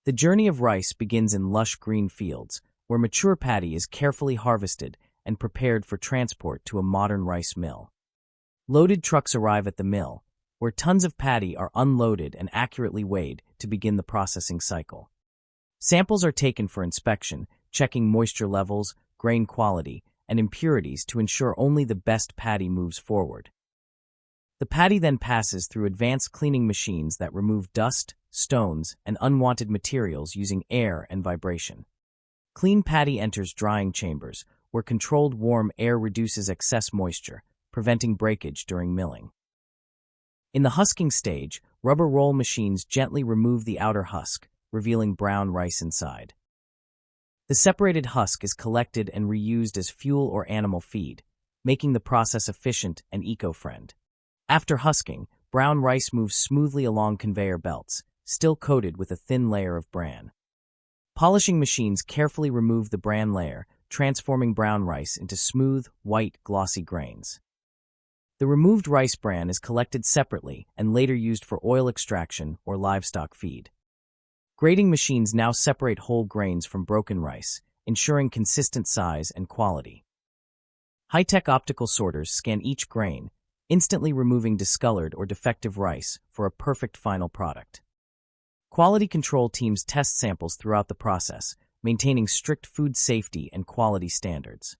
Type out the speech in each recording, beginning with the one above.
The journey of rice begins in lush green fields, where mature paddy is carefully harvested and prepared for transport to a modern rice mill. Loaded trucks arrive at the mill, where tons of paddy are unloaded and accurately weighed to begin the processing cycle. Samples are taken for inspection, checking moisture levels, grain quality, and impurities to ensure only the best paddy moves forward. The paddy then passes through advanced cleaning machines that remove dust, stones, and unwanted materials using air and vibration. Clean paddy enters drying chambers, where controlled warm air reduces excess moisture, preventing breakage during milling. In the husking stage, rubber roll machines gently remove the outer husk, revealing brown rice inside. The separated husk is collected and reused as fuel or animal feed, making the process efficient and eco-friendly. After husking, brown rice moves smoothly along conveyor belts, still coated with a thin layer of bran. Polishing machines carefully remove the bran layer, transforming brown rice into smooth, white, glossy grains. The removed rice bran is collected separately and later used for oil extraction or livestock feed. Grading machines now separate whole grains from broken rice, ensuring consistent size and quality. High-tech optical sorters scan each grain, instantly removing discolored or defective rice for a perfect final product. Quality control teams test samples throughout the process, maintaining strict food safety and quality standards.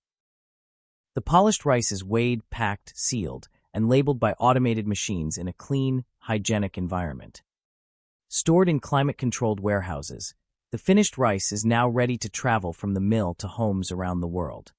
The polished rice is weighed, packed, sealed, and labeled by automated machines in a clean, hygienic environment. Stored in climate-controlled warehouses, the finished rice is now ready to travel from the mill to homes around the world.